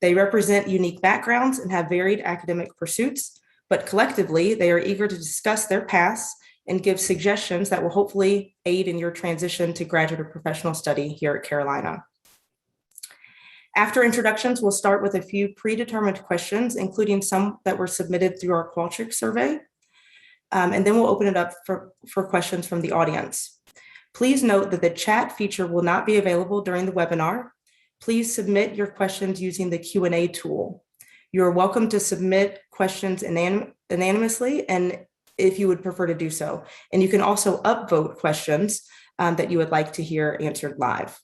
They represent unique backgrounds and have varied academic pursuits, but collectively, they are eager to discuss their paths and give suggestions that will hopefully aid in your transition to graduate or professional study here at Carolina. After introductions, we'll start with a few predetermined questions, including some that were submitted through our Qualtrics survey. And then we'll open it up for questions from the audience. Please note that the chat feature will not be available during the webinar. Please submit your questions using the Q&A tool. You're welcome to submit questions anonymously, and if you would prefer to do so. And you can also upvote questions that you would like to hear answered live.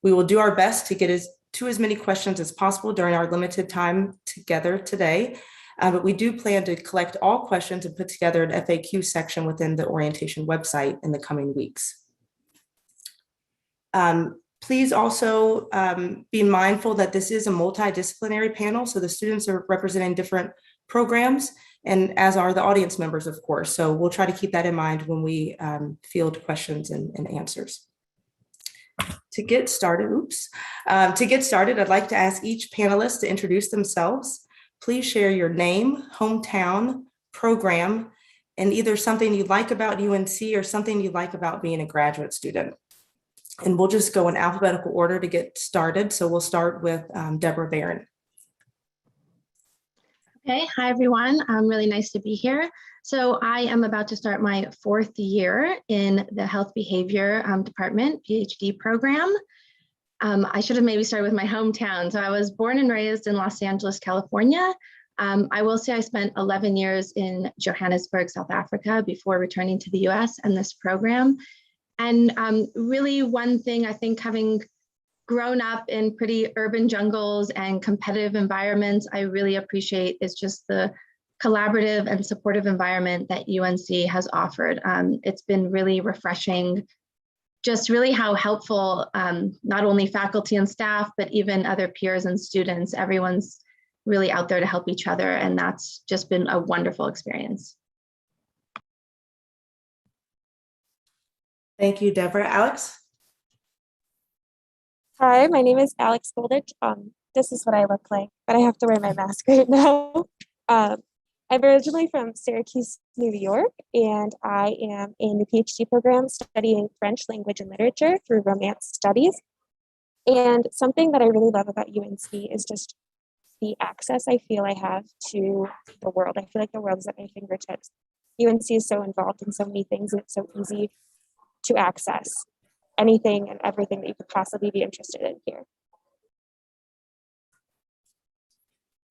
We will do our best to get to as many questions as possible during our limited time together today, but we do plan to collect all questions and put together an FAQ section within the orientation website in the coming weeks. Please also be mindful that this is a multidisciplinary panel, so the students are representing different programs, and as are the audience members, of course. So we'll try to keep that in mind when we field questions and answers. To get started, I'd like to ask each panelist to introduce themselves. Please share your name, hometown, program, and either something you like about UNC or something you like about being a graduate student. And we'll just go in alphabetical order to get started. So we'll start with Deborah Barron. Okay, hi everyone. Really nice to be here. So I am about to start my 4th year in the Health Behavior Department PhD program. I should have maybe started with my hometown. So I was born and raised in Los Angeles, California. I will say I spent 11 years in Johannesburg, South Africa before returning to the US and this program. And really one thing I think, having grown up in pretty urban jungles and competitive environments, I really appreciate is just the collaborative and supportive environment that UNC has offered. It's been really refreshing, just really how helpful not only faculty and staff, but even other peers and students, everyone's really out there to help each other. And that's just been a wonderful experience. Thank you, Deborah. Alex? Hi, my name is Alex Goldich. This is what I look like, but I have to wear my mask right now. I'm originally from Syracuse, New York, and I am in the PhD program studying French language and literature through Romance Studies. And something that I really love about UNC is just the access I feel I have to the world. I feel like the world is at my fingertips. UNC is so involved in so many things, and it's so easy to access anything and everything that you could possibly be interested in here.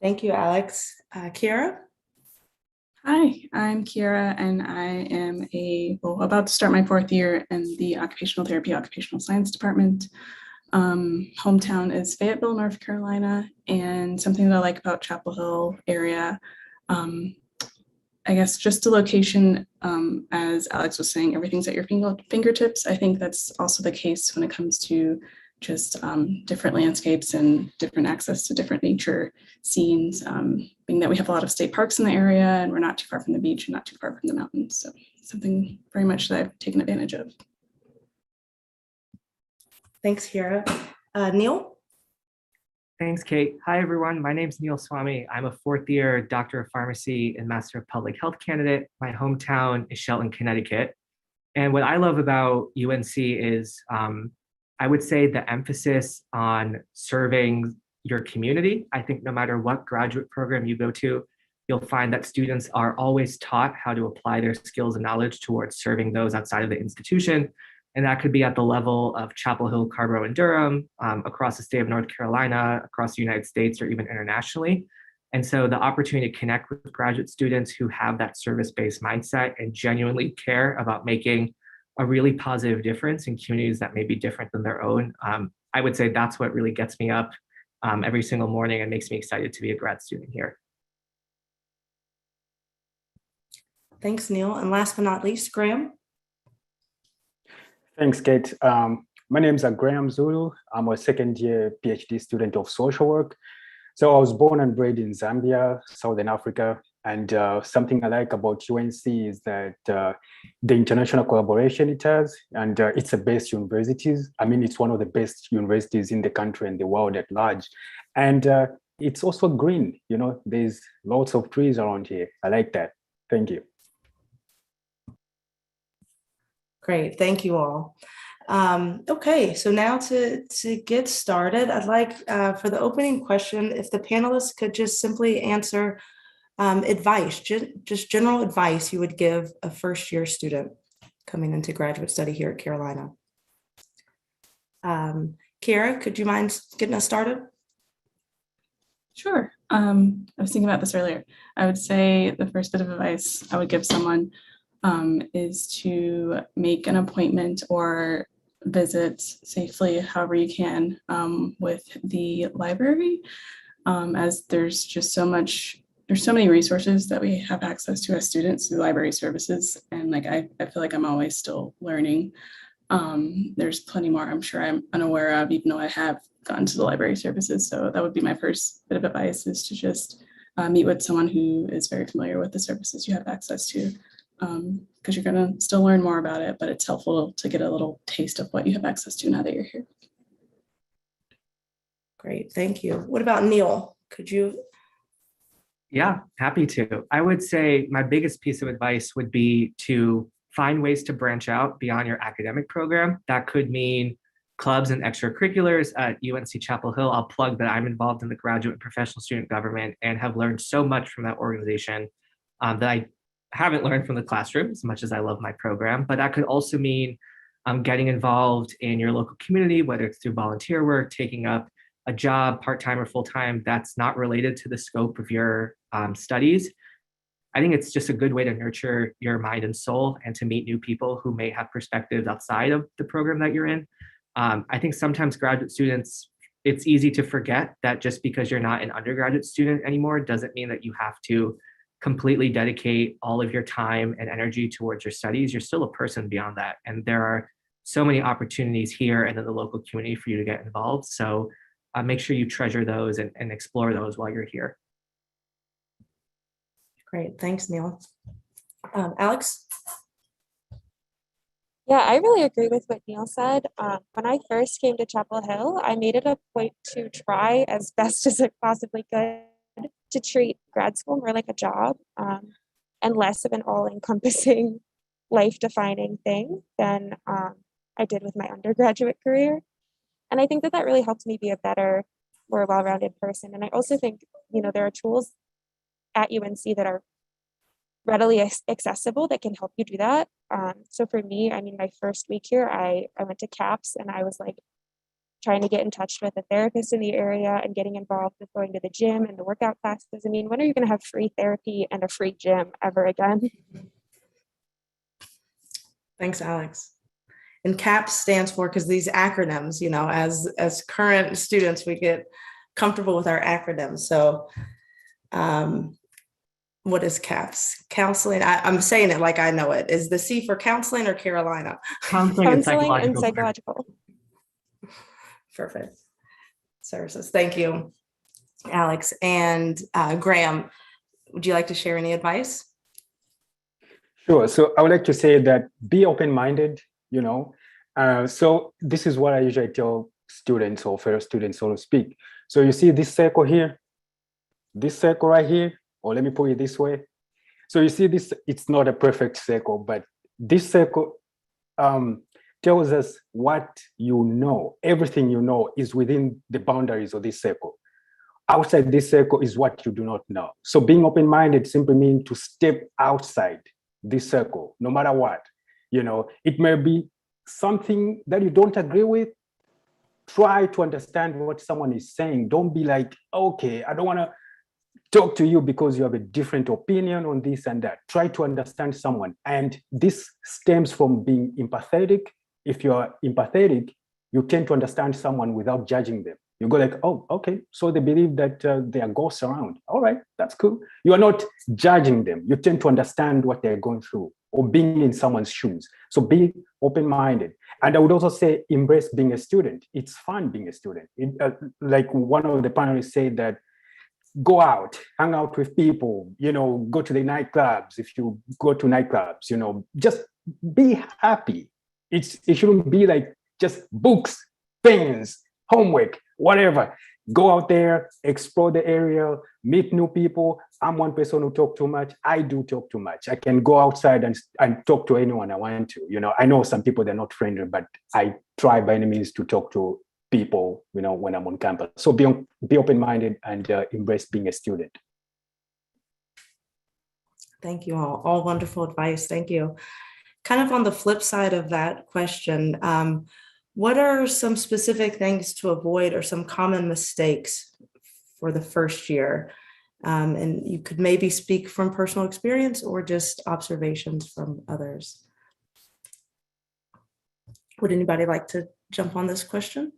Thank you, Alex. Kiara? Hi, I'm Kiara, and I am about to start my 4th year in the Occupational Therapy, Occupational Science Department. Hometown is Fayetteville, North Carolina, and something that I like about Chapel Hill area, I guess just the location, as Alex was saying, everything's at your fingertips. I think that's also the case when it comes to just different landscapes and different access to different nature scenes, being that we have a lot of state parks in the area and we're not too far from the beach and not too far from the mountains. So something very much that I've taken advantage of. Thanks, Kiara. Neil? Thanks, Kate. Hi, everyone. My name is Neil Swami. I'm a 4th year Doctor of Pharmacy and Master of Public Health candidate. My hometown is Shelton, Connecticut. And what I love about UNC is, I would say, the emphasis on serving your community. I think no matter what graduate program you go to, you'll find that students are always taught how to apply their skills and knowledge towards serving those outside of the institution. And that could be at the level of Chapel Hill, Carrboro, and Durham, across the state of North Carolina, across the United States, or even internationally. And so the opportunity to connect with graduate students who have that service-based mindset and genuinely care about making a really positive difference in communities that may be different than their own, I would say that's what really gets me up every single morning and makes me excited to be a grad student here. Thanks, Neil. And last but not least, Graham. Thanks, Kate. My name is Graham Zulu. I'm a 2nd year PhD student of social work. So I was born and bred in Zambia, Southern Africa. And something I like about UNC is that the international collaboration it has, and it's the best universities. I mean, it's one of the best universities in the country and the world at large. And it's also green. There's lots of trees around here. I like that. Thank you. Great, thank you all. Okay, so now to get started, I'd like for the opening question, if the panelists could just simply answer advice, just general advice you would give a first-year student coming into graduate study here at Carolina. Kiera, could you mind getting us started? Sure. I was thinking about this earlier. I would say the first bit of advice I would give someone is to make an appointment or visit safely, however you can, with the library, as there's just there's so many resources that we have access to as students through library services. And like, I feel like I'm always still learning. There's plenty more I'm sure I'm unaware of, even though I have gone to the library services. So that would be my first bit of advice, is to just meet with someone who is very familiar with the services you have access to, because you're going to still learn more about it, but it's helpful to get a little taste of what you have access to now that you're here. Great, thank you. What about Neil? Could you? Yeah, happy to. I would say my biggest piece of advice would be to find ways to branch out beyond your academic program. That could mean clubs and extracurriculars at UNC-Chapel Hill. I'll plug that I'm involved in the graduate and professional student government and have learned so much from that organization that I haven't learned from the classroom, as much as I love my program. But that could also mean getting involved in your local community, whether it's through volunteer work, taking up a job, part-time or full-time, that's not related to the scope of your studies. I think it's just a good way to nurture your mind and soul and to meet new people who may have perspectives outside of the program that you're in. I think sometimes graduate students, it's easy to forget that just because you're not an undergraduate student anymore doesn't mean that you have to completely dedicate all of your time and energy towards your studies. You're still a person beyond that. And there are so many opportunities here and in the local community for you to get involved. So make sure you treasure those and explore those while you're here. Great, thanks, Neil. Alex? Yeah, I really agree with what Neil said. When I first came to Chapel Hill, I made it a point to try as best as I possibly could to treat grad school more like a job and less of an all-encompassing, life-defining thing than I did with my undergraduate career. And I think that really helped me be a better, more well-rounded person. And I also think, there are tools at UNC that are readily accessible that can help you do that. So for me, my first week here, I went to CAPS and I was like trying to get in touch with a therapist in the area and getting involved with going to the gym and the workout classes. When are you going to have free therapy and a free gym ever again? Thanks, Alex. And CAPS stands for, because these acronyms, as current students, we get comfortable with our acronyms. So what is CAPS? Counseling. I'm saying it like I know it. Is the C for counseling or Carolina? Counseling and psychological. Perfect. Services. Thank you, Alex. And Graham, would you like to share any advice? Sure. So I would like to say that be open-minded, so this is what I usually tell students or fellow students, so to speak. So you see this circle here, this circle right here, or let me put it this way. So you see this, it's not a perfect circle, but this circle tells us what everything is within the boundaries of this circle. Outside this circle is what you do not know. So being open-minded simply means to step outside this circle, no matter what. It may be something that you don't agree with. Try to understand what someone is saying. Don't be like, okay, I don't want to talk to you because you have a different opinion on this and that. Try to understand someone. And this stems from being empathetic. If you're empathetic, you tend to understand someone without judging them. You go like, oh, okay, so they believe that there are ghosts around. All right, that's cool. You are not judging them. You tend to understand what they're going through or being in someone's shoes. So be open-minded. And I would also say embrace being a student. It's fun being a student. Like one of the panelists said that go out, hang out with people, go to the nightclubs. If you go to nightclubs, just be happy. It shouldn't be like just books, things, homework, whatever. go out there, explore the area, meet new people. I'm one person who talk too much. I do talk too much. I can go outside and talk to anyone I want to. I know some people, they're not friendly, but I try by any means to talk to people, when I'm on campus. So be open-minded and embrace being a student. Thank you all wonderful advice. Thank you. Kind of on the flip side of that question, what are some specific things to avoid or some common mistakes for the first year? And you could maybe speak from personal experience or just observations from others. Would anybody like to jump on this question?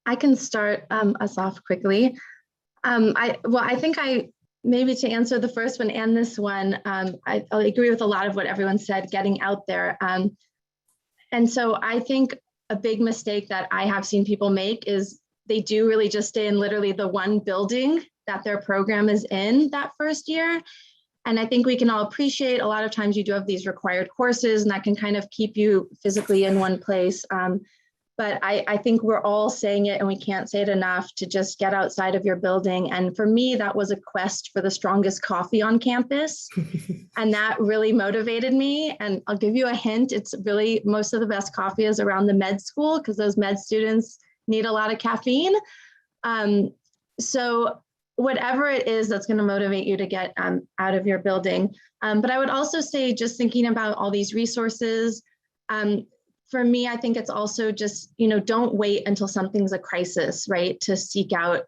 I can start us off quickly. I think maybe to answer the first one and this one, I agree with a lot of what everyone said, getting out there. And so I think a big mistake that I have seen people make is they do really just stay in literally the one building that their program is in that first year. And I think we can all appreciate a lot of times you do have these required courses and that can kind of keep you physically in one place. But I think we're all saying it and we can't say it enough to just get outside of your building. And for me, that was a quest for the strongest coffee on campus. And that really motivated me. And I'll give you a hint. It's really, most of the best coffee is around the med school because those med students need a lot of caffeine. So whatever it is that's going to motivate you to get out of your building. But I would also say just thinking about all these resources, for me, I think it's also just, don't wait until something's a crisis, right? To seek out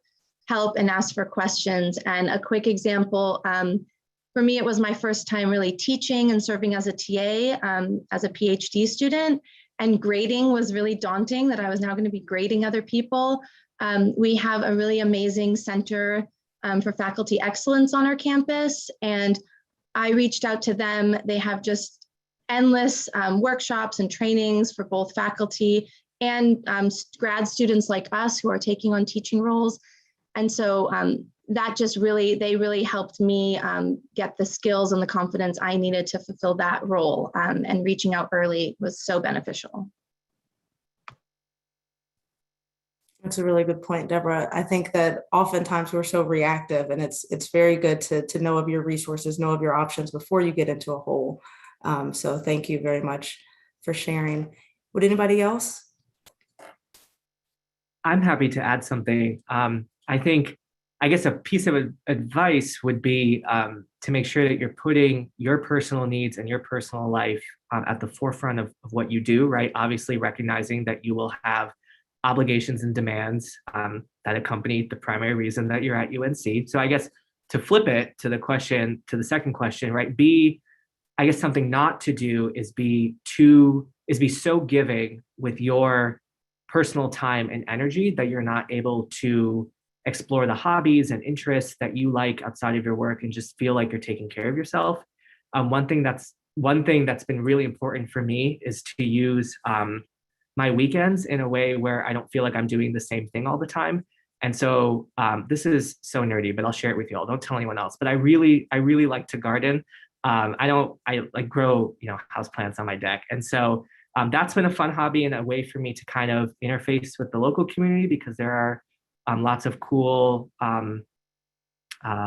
help and ask for questions. And a quick example, for me, it was my first time really teaching and serving as a TA, as a PhD student. And grading was really daunting that I was now going to be grading other people. We have a really amazing center for faculty excellence on our campus. And I reached out to them. They have just endless workshops and trainings for both faculty and grad students like us who are taking on teaching roles. And so that just they really helped me get the skills and the confidence I needed to fulfill that role. And reaching out early was so beneficial. That's a really good point, Deborah. I think that oftentimes we're so reactive and it's very good to know of your resources, know of your options before you get into a hole. So thank you very much for sharing. Would anybody else? I'm happy to add something. I guess a piece of advice would be to make sure that you're putting your personal needs and your personal life at the forefront of what you do, right? Obviously recognizing that you will have obligations and demands that accompany the primary reason that you're at UNC. So I guess to flip it to the second question, right? I guess something not to do is be so giving with your personal time and energy that you're not able to explore the hobbies and interests that you like outside of your work and just feel like you're taking care of yourself. One thing that's been really important for me is to use my weekends in a way where I don't feel like I'm doing the same thing all the time. And so this is so nerdy, but I'll share it with you all. Don't tell anyone else. But I really like to garden. I like grow, houseplants on my deck. And so that's been a fun hobby and a way for me to kind of interface with the local community because there are lots of cool,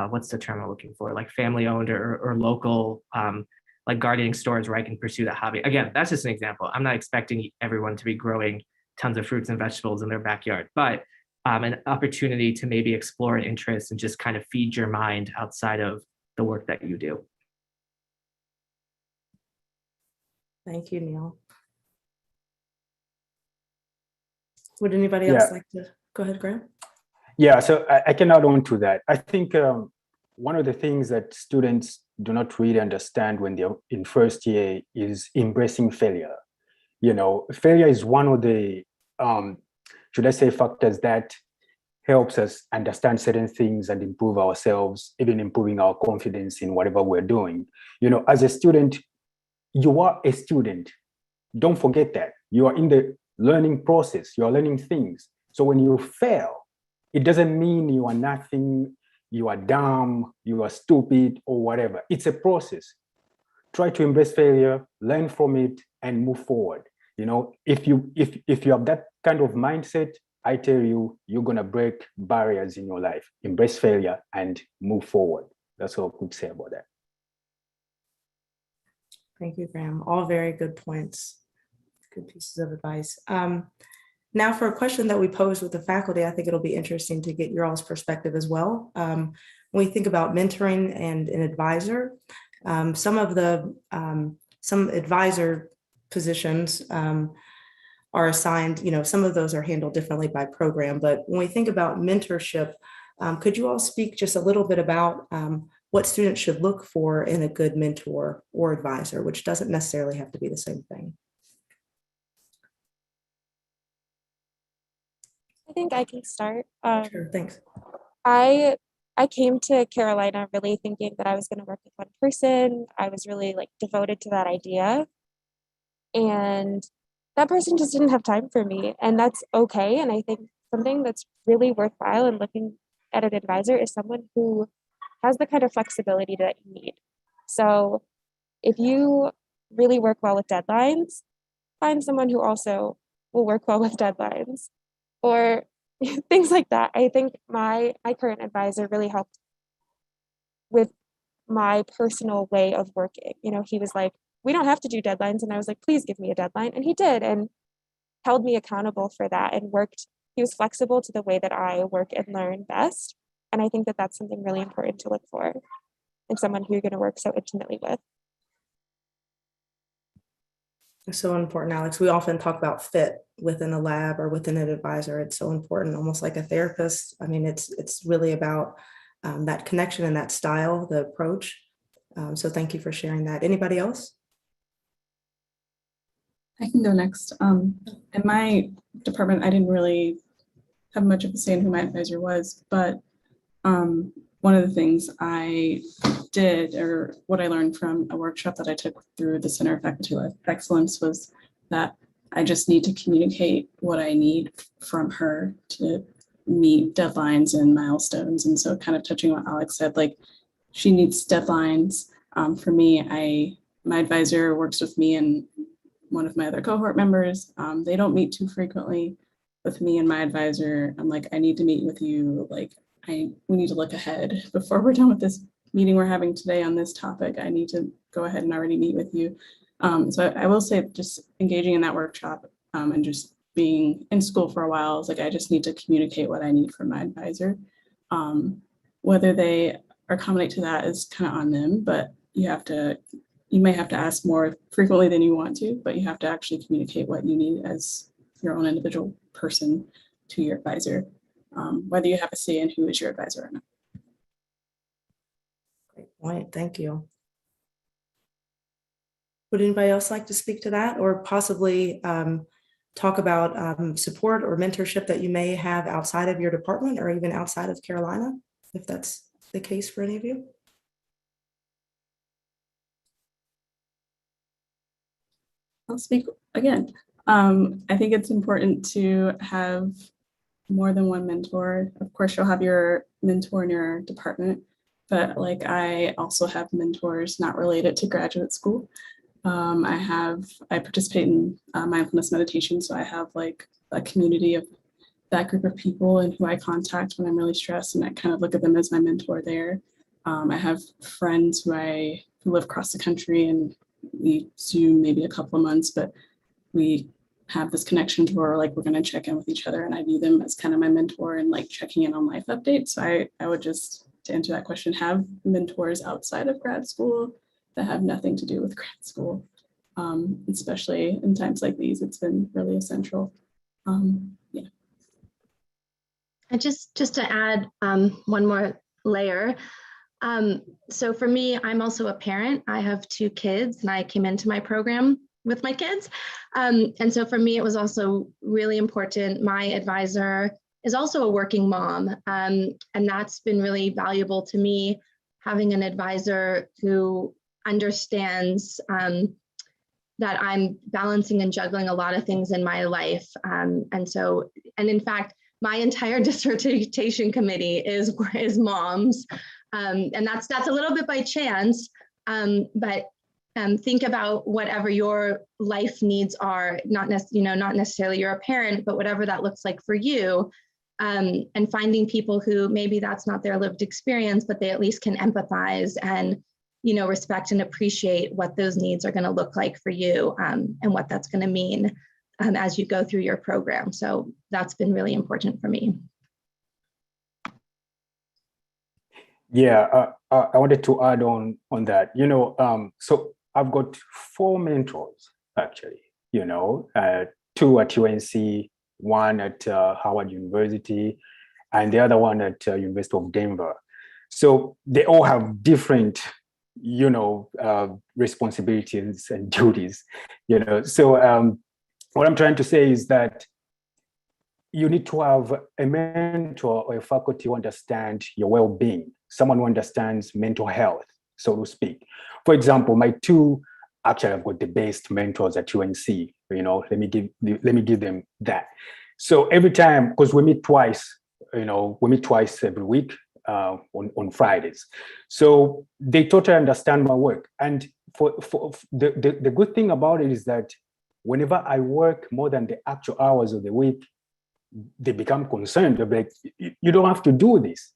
what's the term I'm looking for? Like family owned or local, like gardening stores where I can pursue that hobby. Again, that's just an example. I'm not expecting everyone to be growing tons of fruits and vegetables in their backyard, but an opportunity to maybe explore an interest and just kind of feed your mind outside of the work that you do. Thank you, Neil. Would anybody else like to go ahead, Graham? Yeah, so I can add on to that. I think one of the things that students do not really understand when they're in first year is embracing failure. Failure is one of the, should I say, factors that helps us understand certain things and improve ourselves, even improving our confidence in whatever we're doing. As a student, you are a student. Don't forget that. You are in the learning process. You are learning things. So when you fail, it doesn't mean you are nothing, you are dumb, you are stupid, or whatever. It's a process. Try to embrace failure, learn from it, and move forward. You know, if you have that kind of mindset, I tell you, you're gonna break barriers in your life, embrace failure, and move forward. That's all I could say about that. Thank you, Graham. All very good points. Good pieces of advice. Now for a question that we posed with the faculty, I think it'll be interesting to get your all's perspective as well. When we think about mentoring and an advisor, some advisor positions are assigned, some of those are handled differently by program, but when we think about mentorship, could you all speak just a little bit about what students should look for in a good mentor or advisor, which doesn't necessarily have to be the same thing? I think I can start. Sure, thanks. I came to Carolina really thinking that I was going to work with one person. I was really like devoted to that idea. And that person just didn't have time for me. And that's okay. And I think something that's really worthwhile in looking at an advisor is someone who has the kind of flexibility that you need. So if you really work well with deadlines, find someone who also will work well with deadlines, or things like that. I think my current advisor really helped with my personal way of working. He was like, we don't have to do deadlines. And I was like, please give me a deadline. And he did, and held me accountable for that, and he was flexible to the way that I work and learn best. And I think that that's something really important to look for in someone who you're going to work so intimately with. It's so important, Alex. We often talk about fit within a lab or within an advisor. It's so important, almost like a therapist. I mean, it's really about that connection and that style, the approach. So thank you for sharing that. Anybody else? I can go next. In my department, I didn't really have much of a say in who my advisor was, but one of the things I did, or what I learned from a workshop that I took through the Center of Faculty Life Excellence, was that I just need to communicate what I need from her to meet deadlines and milestones. And so kind of touching on what Alex said, like she needs deadlines. For me, my advisor works with me and one of my other cohort members. They don't meet too frequently with me and my advisor. I'm like, I need to meet with you. Like, we need to look ahead before we're done with this meeting we're having today on this topic. I need to go ahead and already meet with you. So I will say, just engaging in that workshop and just being in school for a while, is like, I just need to communicate what I need from my advisor. Whether they accommodate to that is kind of on them, but you may have to ask more frequently than you want to, but you have to actually communicate what you need as your own individual person to your advisor, whether you have a say in who is your advisor or not. Great point. Thank you. Would anybody else like to speak to that, or possibly talk about support or mentorship that you may have outside of your department or even outside of Carolina, if that's the case for any of you? I'll speak again. I think it's important to have more than one mentor. Of course, you'll have your mentor in your department, but like I also have mentors not related to graduate school. I participate in mindfulness meditation, so I have like a community of that group of people and who I contact when I'm really stressed, and I kind of look at them as my mentor there. I have friends who live across the country, and we Zoom maybe a couple of months, but we have this connection to where like we're going to check in with each other, and I view them as kind of my mentor and like checking in on life updates. So I would just, to answer that question, have mentors outside of grad school that have nothing to do with grad school, especially in times like these. It's been really essential. Yeah. And just to add one more layer. So for me, I'm also a parent. I have 2 kids, and I came into my program with my kids. And so for me, it was also really important. My advisor is also a working mom, and that's been really valuable to me, having an advisor who understands that I'm balancing and juggling a lot of things in my life. And in fact, my entire dissertation committee is moms. And that's a little bit by chance, but think about whatever your life needs are, not necessarily you're a parent, but whatever that looks like for you. And finding people who maybe that's not their lived experience, but they at least can empathize and, respect and appreciate what those needs are going to look like for you, and what that's going to mean as you go through your program. So that's been really important for me. Yeah, I wanted to add on that. So I've got 4 mentors actually. 2 at UNC, 1 at Howard University, and the other one at University of Denver. So they all have different, responsibilities and duties. So what I'm trying to say is that you need to have a mentor or a faculty who understand your well-being, someone who understands mental health, so to speak. For example, my 2, actually I've got the best mentors at UNC, let me give them that. So every time, because we meet twice every week on Fridays. So they totally understand my work. And for the good thing about it is that whenever I work more than the actual hours of the week, they become concerned. They're like, you don't have to do this.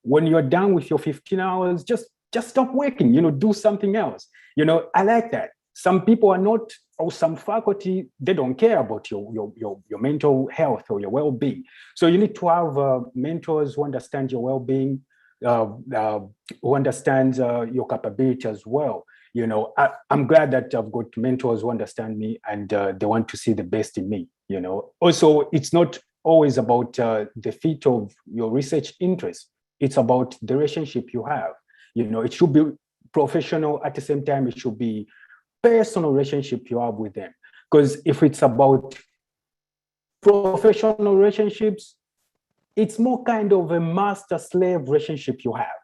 When you're done with your 15 hours, just stop working, do something else. I like that. Some people are not, or some faculty, they don't care about your mental health or your well-being. So you need to have mentors who understand your well-being, who understand your capability as well. I'm glad that I've got mentors who understand me and they want to see the best in me. Also, it's not always about the fit of your research interest. It's about the relationship you have. It should be professional. At the same time, it should be personal relationship you have with them. Because if it's about professional relationships, it's more kind of a master-slave relationship you have.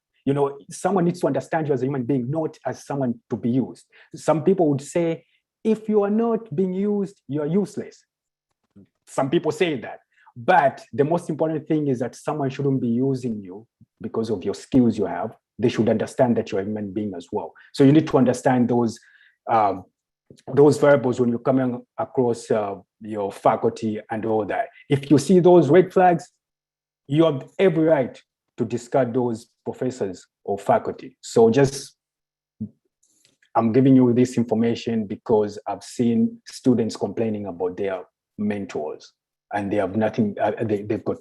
Someone needs to understand you as a human being, not as someone to be used. Some people would say, if you are not being used, you are useless. Some people say that. But the most important thing is that someone shouldn't be using you because of your skills you have. They should understand that you're a human being as well. So you need to understand those variables when you're coming across your faculty and all that. If you see those red flags, you have every right to discard those professors or faculty. So I'm giving you this information because I've seen students complaining about their mentors and they have nothing, they've got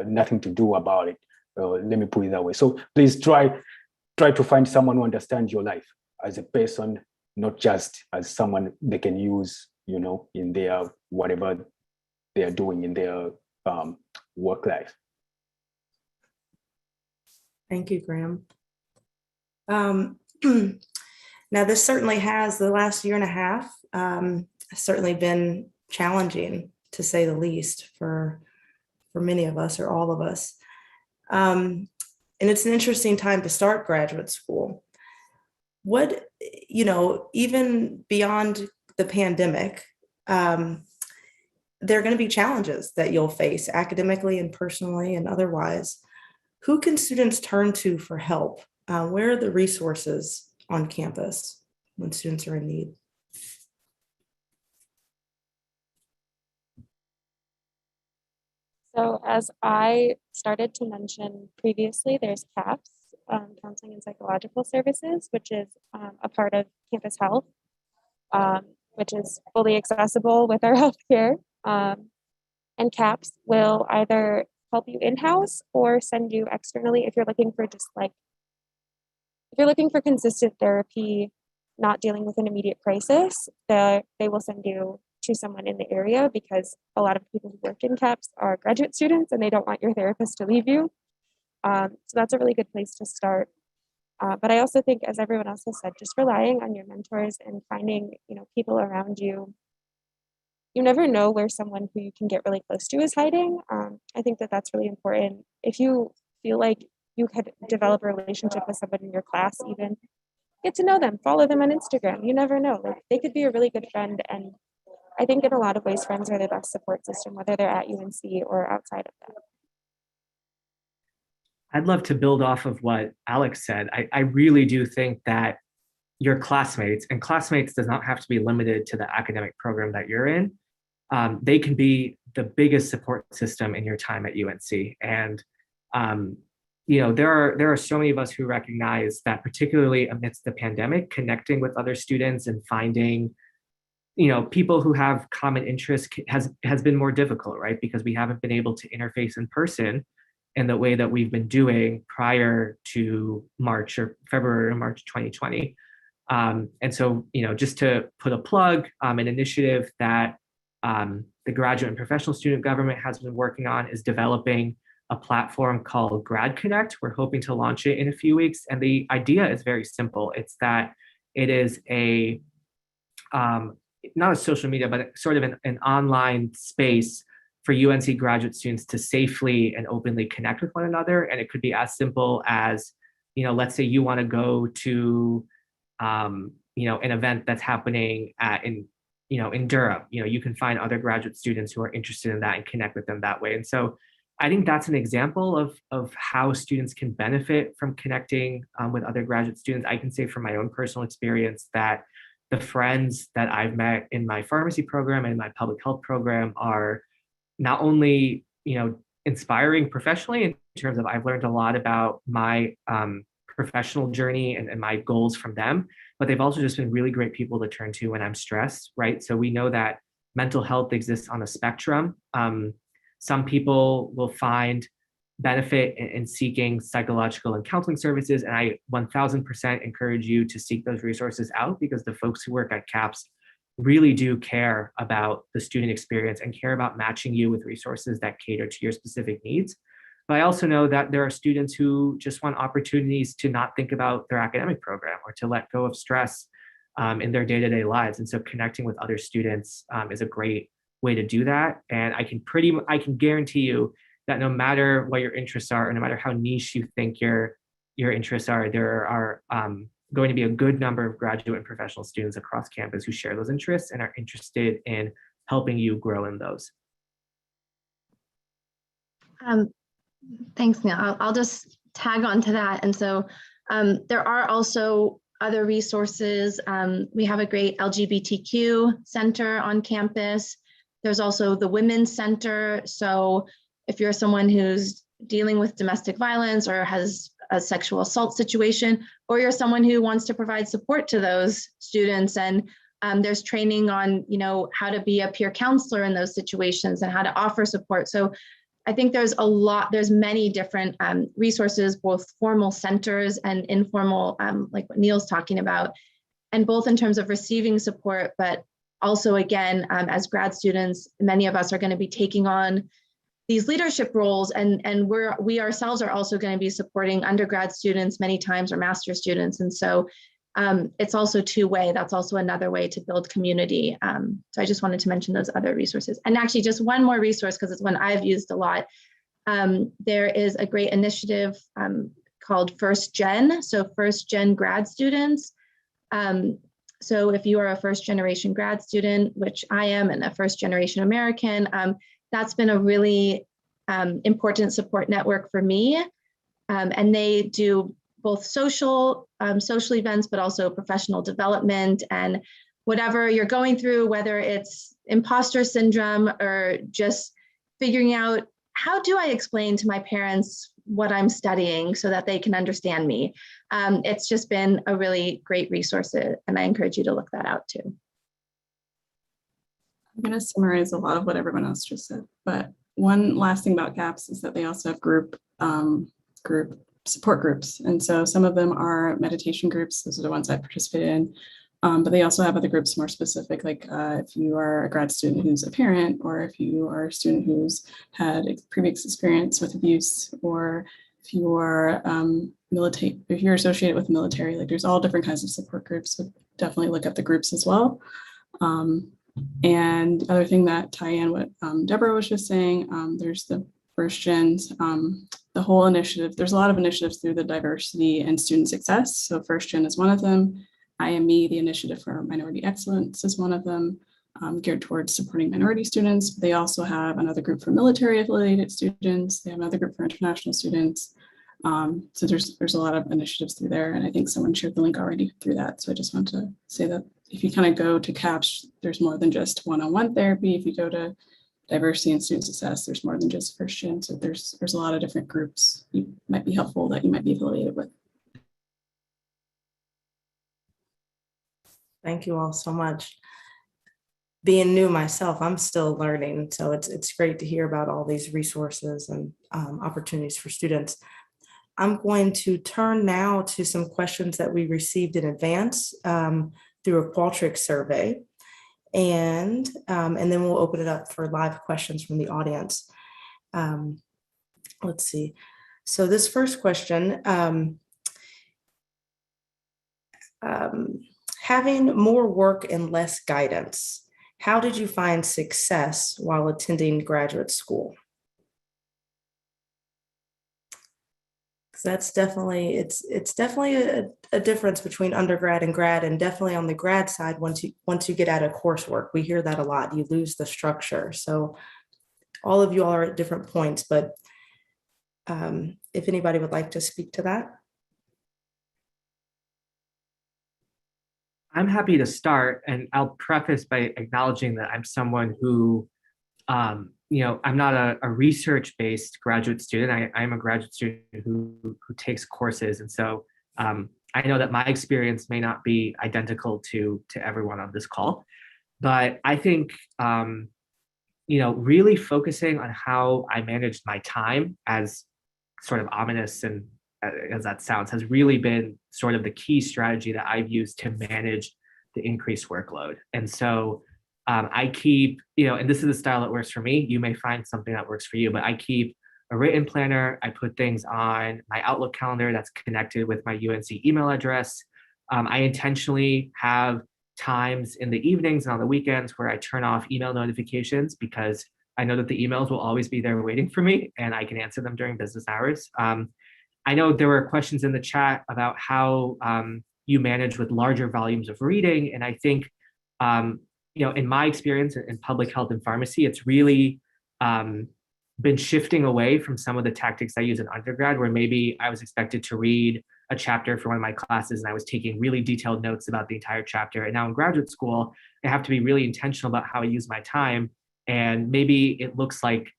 nothing to do about it. Let me put it that way. So please try to find someone who understands your life as a person, not just as someone they can use, in their, whatever they are doing in their work life. Thank you, Graham. Now, this certainly has, the last year and a half, certainly been challenging, to say the least, for many of us or all of us. And it's an interesting time to start graduate school. What, even beyond the pandemic, there are going to be challenges that you'll face academically and personally and otherwise. Who can students turn to for help? Where are the resources on campus when students are in need? So as I started to mention previously, there's CAPS, Counseling and Psychological Services, which is a part of campus health, which is fully accessible with our healthcare. And CAPS will either help you in-house or send you externally if you're looking for consistent therapy, not dealing with an immediate crisis. They will send you to someone in the area because a lot of people who work in CAPS are graduate students and they don't want your therapist to leave you. So that's a really good place to start. But I also think, as everyone else has said, just relying on your mentors and finding, people around you. You never know where someone who you can get really close to is hiding. I think that that's really important. If you feel like you could develop a relationship with someone in your class, even get to know them, follow them on Instagram. You never know, like they could be a really good friend. And I think in a lot of ways, friends are the best support system, whether they're at UNC or outside of that. I'd love to build off of what Alex said. I really do think that your classmates, and classmates does not have to be limited to the academic program that you're in. They can be the biggest support system in your time at UNC. And there are so many of us who recognize that, particularly amidst the pandemic, connecting with other students and finding people who have common interests has been more difficult, right? Because we haven't been able to interface in person in the way that we've been doing prior to February or March 2020. And so, just to put a plug, an initiative that the graduate and professional student government has been working on is developing a platform called Grad Connect. We're hoping to launch it in a few weeks. And the idea is very simple. It's that it is not a social media, but sort of an online space for UNC graduate students to safely and openly connect with one another. And it could be as simple as, let's say you want to go to, an event that's happening in Durham. You can find other graduate students who are interested in that and connect with them that way. And so I think that's an example of how students can benefit from connecting with other graduate students. I can say from my own personal experience that the friends that I've met in my pharmacy program and my public health program are not only, inspiring professionally in terms of I've learned a lot about my professional journey and my goals from them, but they've also just been really great people to turn to when I'm stressed, right? So we know that mental health exists on a spectrum. Some people will find benefit in seeking psychological and counseling services. And I 1000% encourage you to seek those resources out, because the folks who work at CAPS really do care about the student experience and care about matching you with resources that cater to your specific needs. But I also know that there are students who just want opportunities to not think about their academic program or to let go of stress in their day-to-day lives. And so connecting with other students is a great way to do that. And I can guarantee you that no matter what your interests are, or no matter how niche you think your interests are, there are going to be a good number of graduate and professional students across campus who share those interests and are interested in helping you grow in those. Thanks, Neil. I'll just tag on to that. And so there are also other resources. We have a great LGBTQ center on campus. There's also the Women's Center. So if you're someone who's dealing with domestic violence or has a sexual assault situation, or you're someone who wants to provide support to those students, and there's training on, how to be a peer counselor in those situations and how to offer support. So I think there's many different resources, both formal centers and informal, like what Neil's talking about, and both in terms of receiving support, but also, again, as grad students, many of us are going to be taking on these leadership roles, and we ourselves are also going to be supporting undergrad students many times, or master's students. And so it's also two-way. That's also another way to build community. So I just wanted to mention those other resources. And actually just one more resource, because it's one I've used a lot. There is a great initiative called First Gen. So First Gen grad students. So if you are a first generation grad student, which I am, and a first generation American, that's been a really important support network for me. And they do both social events, but also professional development, and whatever you're going through, whether it's imposter syndrome or just figuring out, how do I explain to my parents what I'm studying so that they can understand me? It's just been a really great resource, and I encourage you to look that out too. I'm going to summarize a lot of what everyone else just said, but one last thing about CAPS is that they also have group support groups. And so some of them are meditation groups. Those are the ones I participated in. But they also have other groups more specific, like if you are a grad student who's a parent, or if you are a student who's had previous experience with abuse, or if you are if you're associated with the military, like there's all different kinds of support groups. So definitely look at the groups as well. And other thing that tie in what Deborah was just saying, there's the First Gens, the whole initiative. There's a lot of initiatives through the diversity and student success. So First Gen is one of them. IME, the Initiative for Minority Excellence, is one of them, geared towards supporting minority students. They also have another group for military affiliated students. They have another group for international students. So there's a lot of initiatives through there, and I think someone shared the link already through that. So I just want to say that if you kind of go to CAPS, there's more than just one-on-one therapy. If you go to diversity and student success, there's more than just first gen. So there's a lot of different groups you might be helpful that you might be affiliated with. Thank you all so much. Being new myself, I'm still learning, so it's great to hear about all these resources and opportunities for students. I'm going to turn now to some questions that we received in advance through a Qualtrics survey, and then we'll open it up for live questions from the audience. Let's see. So this first question, having more work and less guidance, how did you find success while attending graduate school? That's definitely, it's definitely a difference between undergrad and grad, and definitely on the grad side, once you get out of coursework, we hear that a lot, you lose the structure. So all of you all are at different points, but if anybody would like to speak to that. I'm happy to start, and I'll preface by acknowledging that I'm someone who, I'm not a research-based graduate student. I'm a graduate student who takes courses, and so I know that my experience may not be identical to everyone on this call, but I think really focusing on how I managed my time, as sort of ominous and as that sounds, has really been sort of the key strategy that I've used to manage the increased workload. And so I keep, and this is the style that works for me. You may find something that works for you, but I keep a written planner. I put things on my Outlook calendar that's connected with my UNC email address. I intentionally have times in the evenings and on the weekends where I turn off email notifications, because I know that the emails will always be there waiting for me and I can answer them during business hours. I know there were questions in the chat about how you manage with larger volumes of reading. And I think, in my experience in public health and pharmacy, it's really been shifting away from some of the tactics I use in undergrad, where maybe I was expected to read a chapter for one of my classes and I was taking really detailed notes about the entire chapter. And now in graduate school, I have to be really intentional about how I use my time. And maybe it looks like,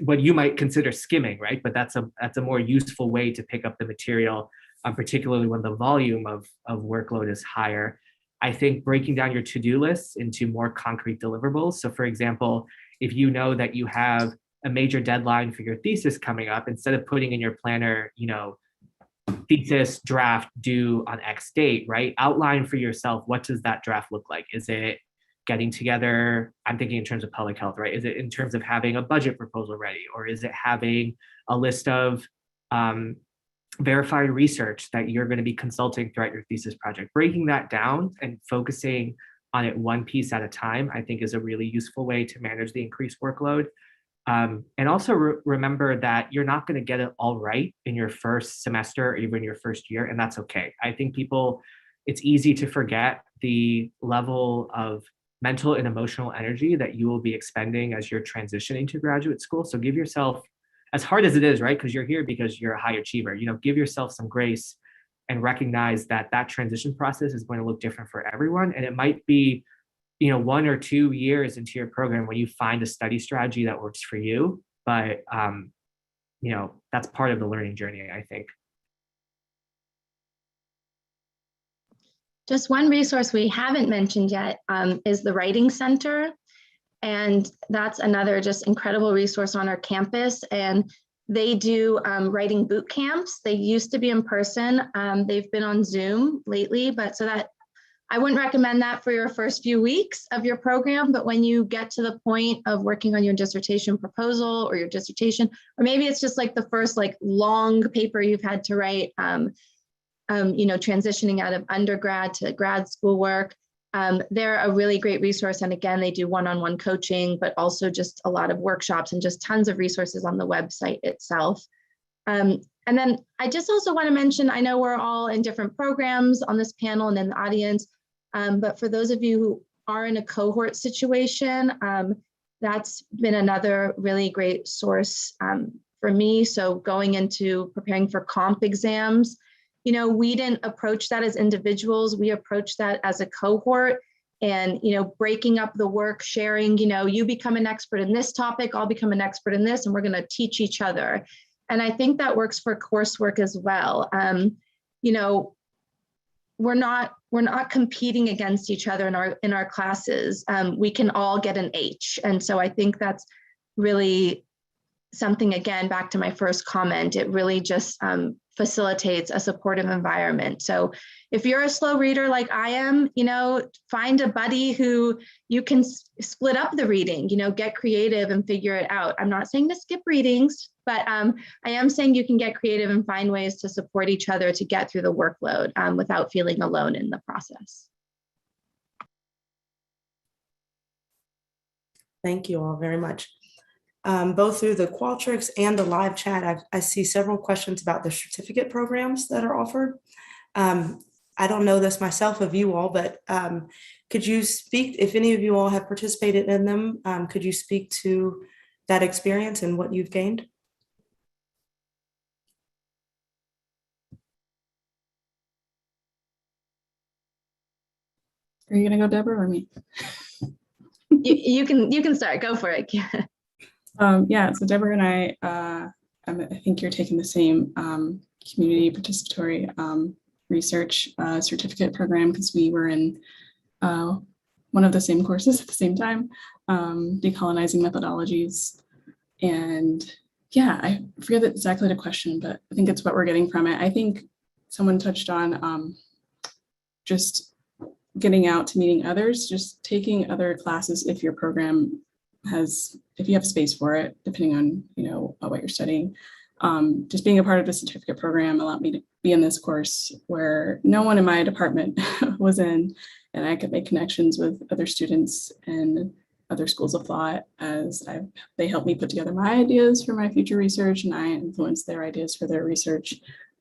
what you might consider skimming, right? But that's a more useful way to pick up the material, particularly when the volume of workload is higher. I think breaking down your to-do lists into more concrete deliverables. So for example, if you know that you have a major deadline for your thesis coming up, instead of putting in your planner, thesis draft due on X date, right? Outline for yourself, what does that draft look like? Is it getting together, I'm thinking in terms of public health, right? Is it in terms of having a budget proposal ready? Or is it having a list of verified research that you're going to be consulting throughout your thesis project? Breaking that down and focusing on it one piece at a time, I think is a really useful way to manage the increased workload. And also remember that you're not going to get it all right in your first semester or even your first year, and that's okay. I think it's easy to forget the level of mental and emotional energy that you will be expending as you're transitioning to graduate school. So give yourself, as hard as it is, right? Because you're here because you're a high achiever, give yourself some grace and recognize that that transition process is going to look different for everyone. And it might be, 1 or 2 years into your program when you find a study strategy that works for you. But, that's part of the learning journey, I think. Just one resource we haven't mentioned yet is the Writing Center. And that's another just incredible resource on our campus. And they do writing boot camps. They used to be in person. They've been on Zoom lately, but so that I wouldn't recommend that for your first few weeks of your program. But when you get to the point of working on your dissertation proposal or your dissertation, or maybe it's just like the first long paper you've had to write, transitioning out of undergrad to grad school work, they're a really great resource. And again, they do one-on-one coaching, but also just a lot of workshops and just tons of resources on the website itself. And then I just also want to mention, I know we're all in different programs on this panel and in the audience, but for those of you who are in a cohort situation, that's been another really great source for me. So going into preparing for comp exams, we didn't approach that as individuals. We approached that as a cohort and, breaking up the work, sharing, you become an expert in this topic, I'll become an expert in this, and we're going to teach each other. And I think that works for coursework as well. We're not competing against each other in our classes. We can all get an H. And so I think that's really something, again, back to my first comment, it really just facilitates a supportive environment. So if you're a slow reader like I am, find a buddy who you can split up the reading, get creative and figure it out. I'm not saying to skip readings, but I am saying you can get creative and find ways to support each other to get through the workload without feeling alone in the process. Thank you all very much. Both through the Qualtrics and the live chat, I see several questions about the certificate programs that are offered. I don't know this myself of you all, but could you speak, if any of you all have participated in them, could you speak to that experience and what you've gained? Are you gonna go, Deborah, or me? You can start. Go for it. Yeah, so Deborah and I think you're taking the same community participatory research certificate program because we were in one of the same courses at the same time, decolonizing methodologies. And yeah, I forget exactly the question, but I think it's what we're getting from it. I think someone touched on just getting out to meeting others, just taking other classes if your program if you have space for it, depending on what you're studying. Just being a part of the certificate program allowed me to be in this course where no one in my department was in, and I could make connections with other students and other schools of thought as they helped me put together my ideas for my future research, and I influenced their ideas for their research.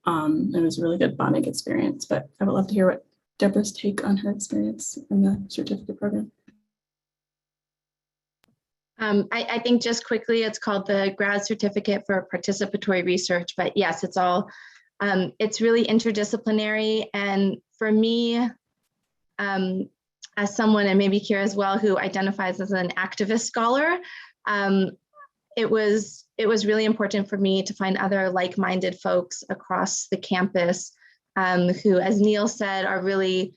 It was a really good bonding experience, but I would love to hear what Deborah's take on her experience in the certificate program. I think just quickly, it's called the Grad Certificate for Participatory Research, but yes, it's really interdisciplinary. And for me, as someone, and maybe Kira as well, who identifies as an activist scholar, it was really important for me to find other like-minded folks across the campus who, as Neil said, are really,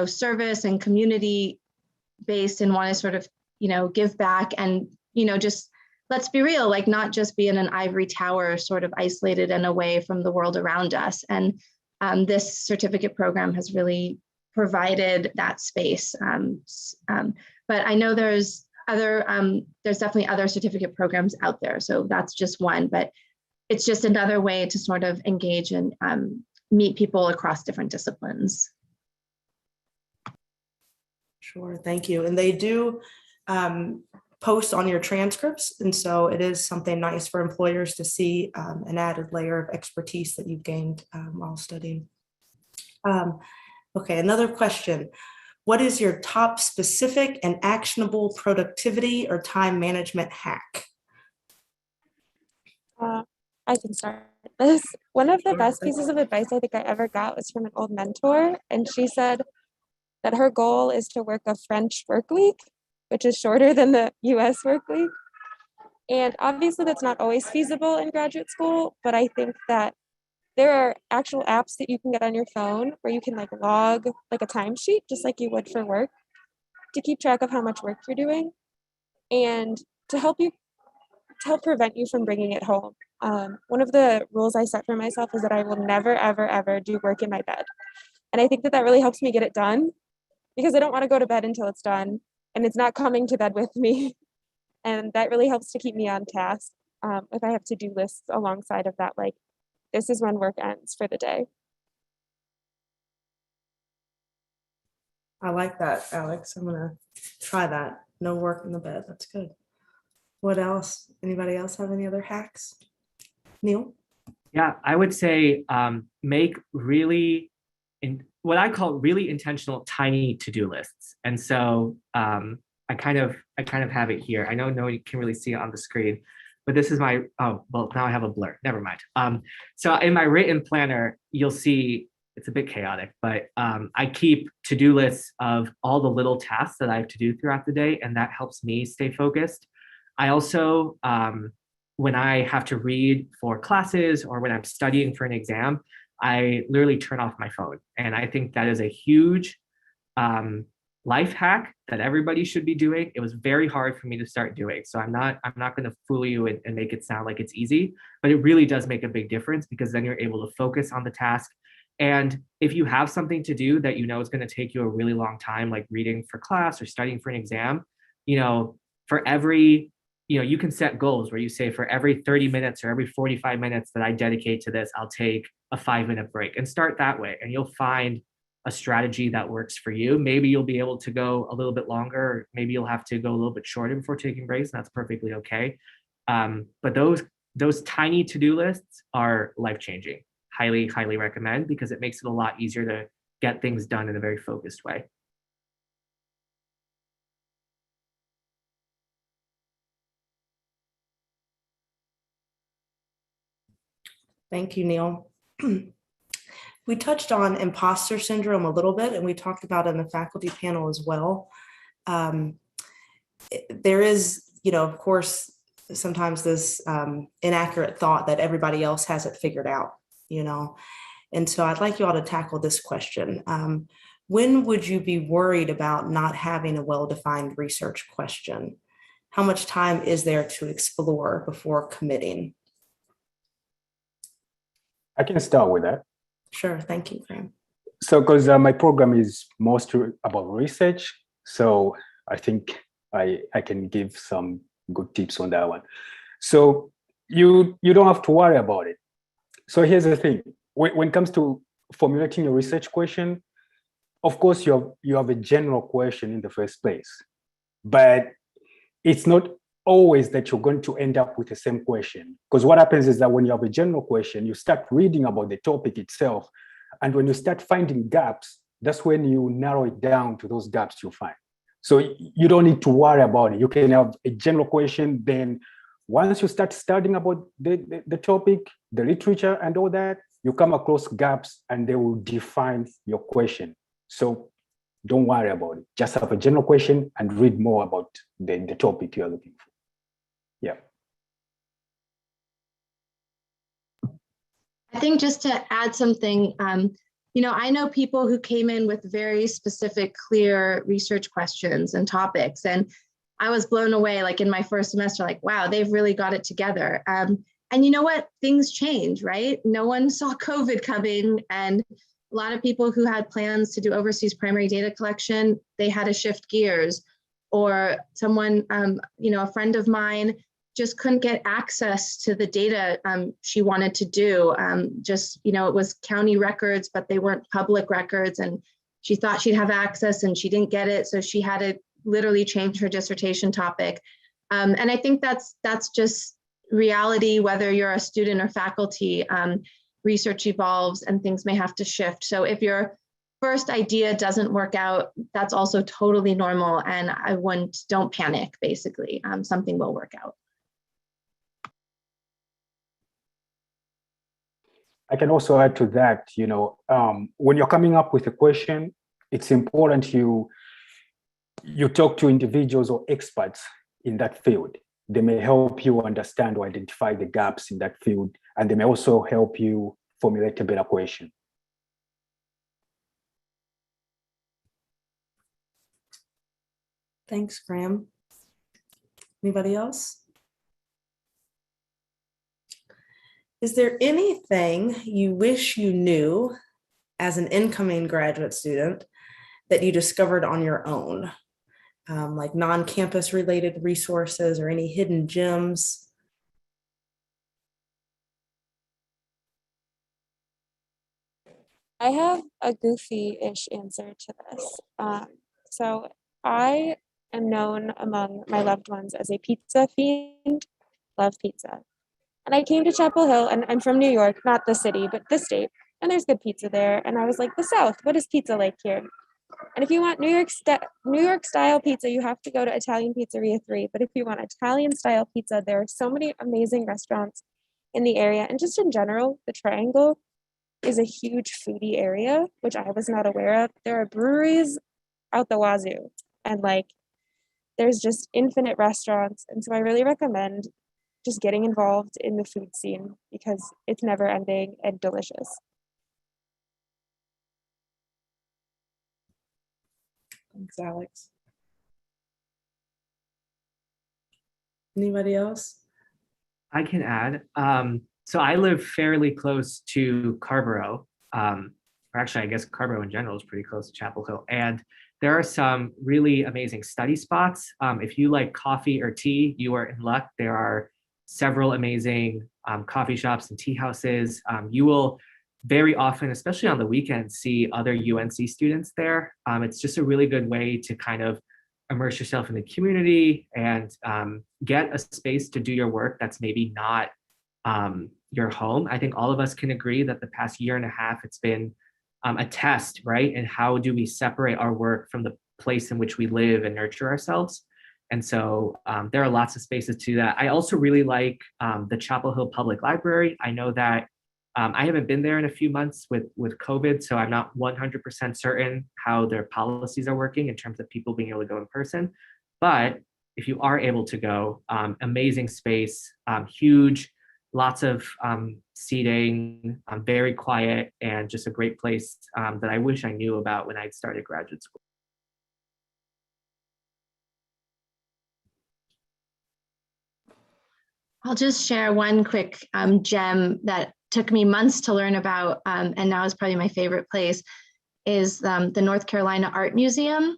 service and community based and want to sort of, give back and, just let's be real, like not just be in an ivory tower, sort of isolated and away from the world around us. And this certificate program has really provided that space. But I know there's definitely other certificate programs out there. So that's just one, but it's just another way to sort of engage and meet people across different disciplines. Sure, thank you. And they do post on your transcripts. And so it is something nice for employers to see an added layer of expertise that you've gained while studying. Okay, another question. What is your top specific and actionable productivity or time management hack? I can start this. One of the best pieces of advice I think I ever got was from an old mentor. And she said that her goal is to work a French work week, which is shorter than the US work week. And obviously that's not always feasible in graduate school, but I think that there are actual apps that you can get on your phone where you can like log like a timesheet, just like you would for work, to keep track of how much work you're doing and to help prevent you from bringing it home. One of the rules I set for myself is that I will never, ever, ever do work in my bed. And I think that really helps me get it done because I don't want to go to bed until it's done and it's not coming to bed with me. And that really helps to keep me on task if I have to-do lists alongside of that, like this is when work ends for the day. I like that, Alex. I'm gonna try that. No work in the bed. That's good. What else? Anybody else have any other hacks? Neil? Yeah, I would say make what I call really intentional tiny to-do lists. And so I kind of have it here. I know no one can really see it on the screen, but this is my, oh, well, now I have a blur, never mind. So in my written planner, you'll see it's a bit chaotic, but I keep to-do lists of all the little tasks that I have to do throughout the day, and that helps me stay focused. I also, when I have to read for classes or when I'm studying for an exam, I literally turn off my phone. And I think that is a huge life hack that everybody should be doing. It was very hard for me to start doing. So I'm not going to fool you and make it sound like it's easy, but it really does make a big difference because then you're able to focus on the task. And if you have something to do that you know is going to take you a really long time, like reading for class or studying for an exam, for every, you can set goals where you say for every 30 minutes or every 45 minutes that I dedicate to this, I'll take a 5-minute break and start that way. And you'll find a strategy that works for you. Maybe you'll be able to go a little bit longer, or maybe you'll have to go a little bit shorter before taking breaks, and that's perfectly okay. But those tiny to-do lists are life-changing. Highly, highly recommend, because it makes it a lot easier to get things done in a very focused way. Thank you, Neil. We touched on imposter syndrome a little bit, and we talked about it in the faculty panel as well. There is, of course, sometimes this inaccurate thought that everybody else has it figured out, And so I'd like you all to tackle this question. When would you be worried about not having a well-defined research question? How much time is there to explore before committing? I can start with that. Sure, thank you, Graham. So, because my program is mostly about research, so I think I can give some good tips on that one. So you don't have to worry about it. So here's the thing: when it comes to formulating a research question, of course you have a general question in the first place, but it's not always that you're going to end up with the same question. Because what happens is that when you have a general question, you start reading about the topic itself. And when you start finding gaps, that's when you narrow it down to those gaps you find. So you don't need to worry about it. You can have a general question. Then once you start studying about the topic, the literature and all that, you come across gaps and they will define your question. So don't worry about it. Just have a general question and read more about the topic you're looking for. Yeah. I think just to add something, I know people who came in with very specific, clear research questions and topics, and I was blown away, like in my first semester, like, wow, they've really got it together. And you know what? Things change, right? No one saw COVID coming, and a lot of people who had plans to do overseas primary data collection, they had to shift gears. Or someone, a friend of mine just couldn't get access to the data she wanted to do. It was county records, but they weren't public records. And she thought she'd have access and she didn't get it. So she had to literally change her dissertation topic. And I think that's just reality, whether you're a student or faculty. Research evolves and things may have to shift. So if your first idea doesn't work out, that's also totally normal. And don't panic, basically. Something will work out. I can also add to that, when you're coming up with a question, it's important you talk to individuals or experts in that field. They may help you understand or identify the gaps in that field, and they may also help you formulate a better question. Thanks, Graham. Anybody else? Is there anything you wish you knew as an incoming graduate student that you discovered on your own? Like non-campus related resources or any hidden gems? I have a goofy-ish answer to this. So I am known among my loved ones as a pizza fiend, love pizza. And I came to Chapel Hill, and I'm from New York, not the city, but the state, and there's good pizza there. And I was like, the South, what is pizza like here? And if you want New York style pizza, you have to go to Italian Pizzeria 3. But if you want Italian style pizza, there are so many amazing restaurants in the area. And just in general, the Triangle is a huge foodie area, which I was not aware of. There are breweries out the wazoo, and like there's just infinite restaurants. And so I really recommend just getting involved in the food scene because it's never ending and delicious. Thanks, Alex. Anybody else? I can add. So I live fairly close to Carborough, or actually, I guess Carborough in general is pretty close to Chapel Hill. And there are some really amazing study spots. If you like coffee or tea, you are in luck. There are several amazing coffee shops and tea houses. You will very often, especially on the weekends, see other UNC students there. It's just a really good way to kind of immerse yourself in the community and get a space to do your work that's maybe not your home. I think all of us can agree that the past year and a half, it's been a test, right? And how do we separate our work from the place in which we live and nurture ourselves? And so there are lots of spaces to that. I also really like the Chapel Hill Public Library. I know that I haven't been there in a few months with COVID, so I'm not 100% certain how their policies are working in terms of people being able to go in person. But if you are able to go, amazing space, huge, lots of seating, very quiet, and just a great place that I wish I knew about when I started graduate school. I'll just share one quick gem that took me months to learn about, and now is probably my favorite place, is the North Carolina Art Museum,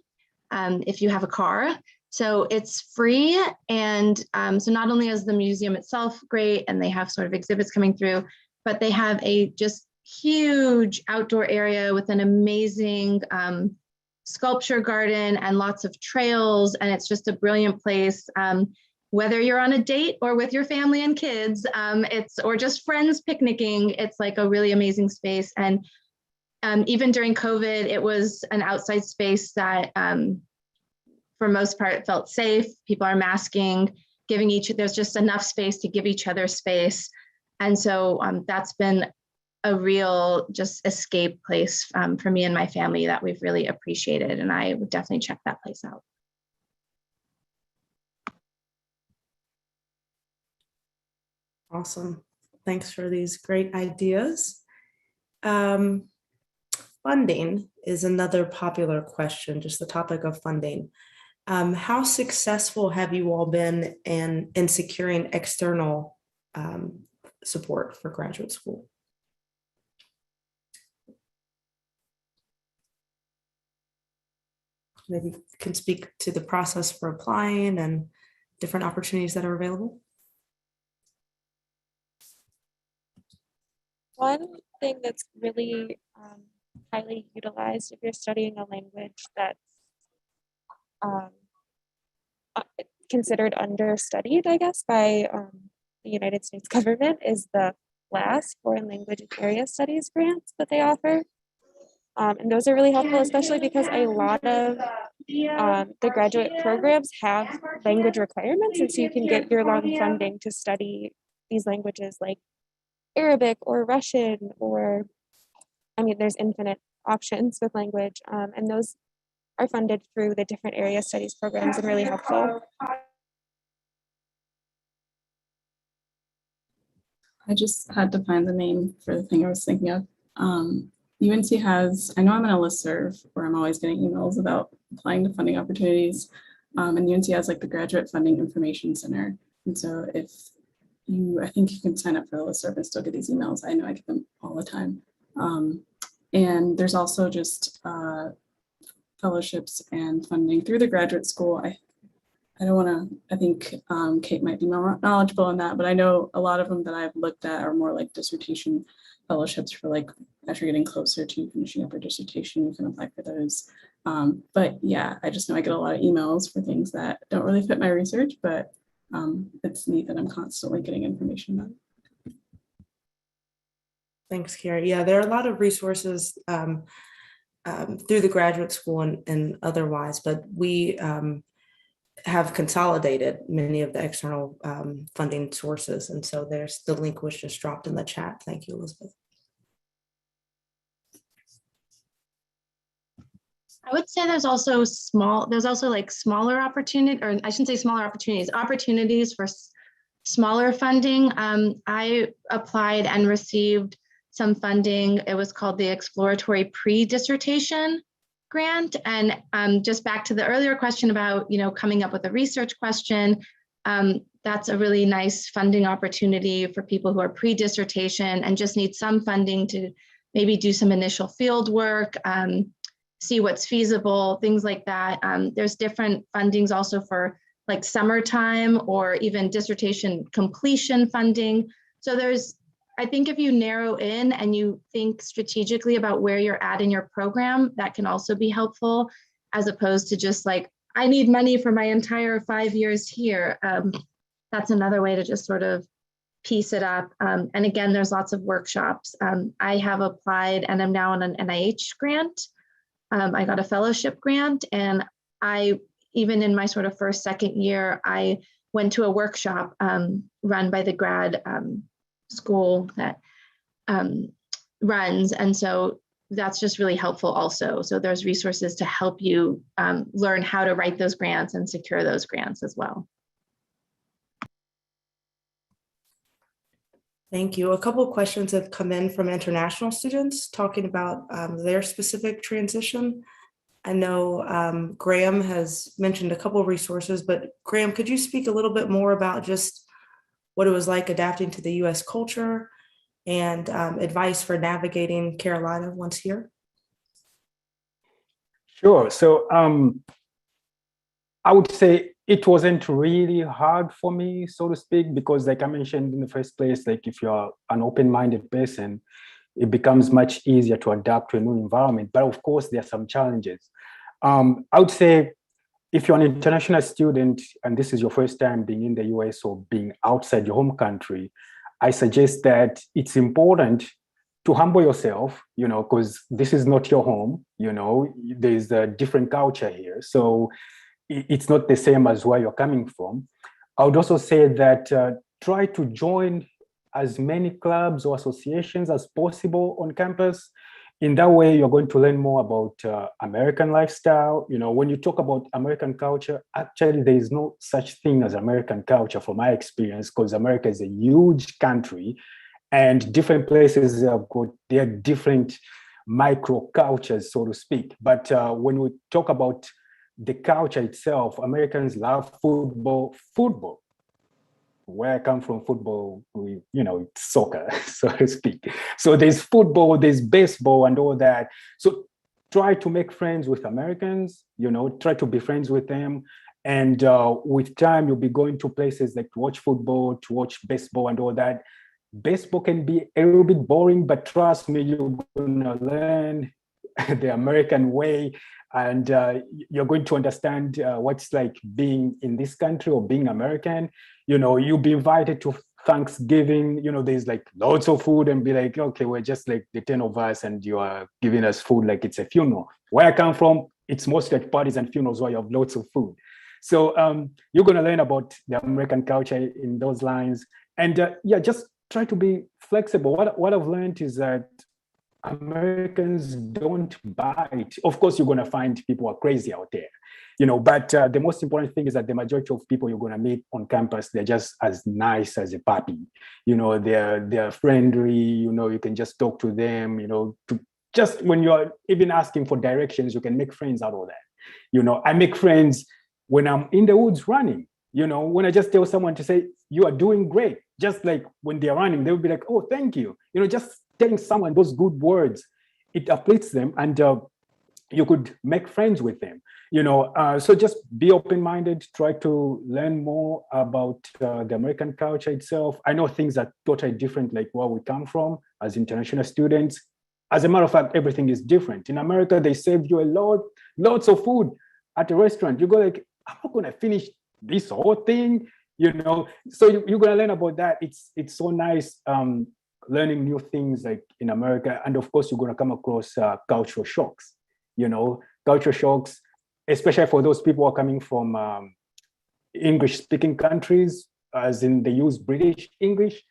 if you have a car. So it's free, and so not only is the museum itself great, and they have sort of exhibits coming through, but they have a just huge outdoor area with an amazing sculpture garden and lots of trails, and it's just a brilliant place. Whether you're on a date or with your family and kids, or just friends picnicking, it's like a really amazing space. And even during COVID, it was an outside space that, for most part, felt safe. People are masking, there's just enough space to give each other space. And so that's been a real just escape place for me and my family that we've really appreciated. And I would definitely check that place out. Awesome. Thanks for these great ideas. Funding is another popular question, just the topic of funding. How successful have you all been in securing external support for graduate school? Maybe you can speak to the process for applying and different opportunities that are available. One thing that's really highly utilized if you're studying a language that's considered understudied, I guess, by the United States government is the FLAS, Foreign Language and Area Studies grants that they offer. And those are really helpful, especially because a lot of the graduate programs have language requirements, and so you can get year-long funding to study these languages like Arabic or Russian, or there's infinite options with language, and those are funded through the different area studies programs and really helpful. I just had to find the name for the thing I was thinking of. UNC has, I know I'm in a listserv where I'm always getting emails about applying to funding opportunities, and UNC has like the Graduate Funding Information Center. And so I think you can sign up for the listserv and still get these emails. I know I get them all the time. And there's also just fellowships and funding through the graduate school. I think Kate might be more knowledgeable on that, but I know a lot of them that I've looked at are more like dissertation fellowships for like, as you're getting closer to finishing up your dissertation, you can apply for those. But yeah, I just know I get a lot of emails for things that don't really fit my research, but it's neat that I'm constantly getting information about it. Thanks, Kara. Yeah, there are a lot of resources through the graduate school and otherwise, but we have consolidated many of the external funding sources. And so there's the link was just dropped in the chat. Thank you, Elizabeth. I would say there's also like smaller opportunity, or I shouldn't say smaller opportunities for smaller funding. I applied and received some funding. It was called the Exploratory Pre-Dissertation Grant. And just back to the earlier question about, coming up with a research question, that's a really nice funding opportunity for people who are pre-dissertation and just need some funding to maybe do some initial field work, see what's feasible, things like that. There's different fundings also for like summertime or even dissertation completion funding. So I think if you narrow in and you think strategically about where you're at in your program, that can also be helpful, as opposed to just like, I need money for my entire 5 years here. That's another way to just sort of piece it up. And again, there's lots of workshops. I have applied and I'm now on an NIH grant. I got a fellowship grant, and even in my sort of second year, I went to a workshop run by the grad school that runs. And so that's just really helpful also. So there's resources to help you learn how to write those grants and secure those grants as well. Thank you. A couple of questions have come in from international students talking about their specific transition. I know Graham has mentioned a couple of resources, but Graham, could you speak a little bit more about just what it was like adapting to the US culture and advice for navigating Carolina once here? Sure. So I would say it wasn't really hard for me, so to speak, because like I mentioned in the first place, like if you're an open-minded person, it becomes much easier to adapt to a new environment. But of course, there are some challenges. I would say if you're an international student and this is your first time being in the US or being outside your home country, I suggest that it's important to humble yourself, because this is not your home, there's a different culture here. So it's not the same as where you're coming from. I would also say that try to join as many clubs or associations as possible on campus. In that way, you're going to learn more about American lifestyle. When you talk about American culture, actually, there is no such thing as American culture from my experience, because America is a huge country and different places have got their different micro cultures, so to speak. But when we talk about the culture itself, Americans love football. Where I come from, football, it's soccer, so to speak. So there's football, there's baseball and all that. So try to make friends with Americans, try to be friends with them. And with time, you'll be going to places like to watch football, to watch baseball and all that. Baseball can be a little bit boring, but trust me, you're gonna learn the American way. And you're going to understand what's like being in this country or being American. You'll be invited to Thanksgiving, there's like lots of food and be like, okay, we're just like the 10 of us and you are giving us food like it's a funeral. Where I come from, it's mostly at parties and funerals where you have lots of food. So you're going to learn about the American culture in those lines. And just try to be flexible. What I've learned is that Americans don't bite. Of course, you're going to find people are crazy out there, but the most important thing is that the majority of people you're going to meet on campus, they're just as nice as a puppy. They're friendly, you can just talk to them, just when you're even asking for directions, you can make friends out of that. I make friends when I'm in the woods running, when I just tell someone to say, you are doing great. Just like when they're running, they'll be like, oh, thank you. Just telling someone those good words, it uplifts them and you could make friends with them, so just be open-minded, try to learn more about the American culture itself. I know things are totally different, like where we come from as international students. As a matter of fact, everything is different. In America, they serve you lots of food at a restaurant. You go like, I'm not going to finish this whole thing, so you're going to learn about that. It's so nice learning new things like in America. And of course, you're going to come across cultural shocks. culture shocks, especially for those people who are coming from English-speaking countries, as in they use British English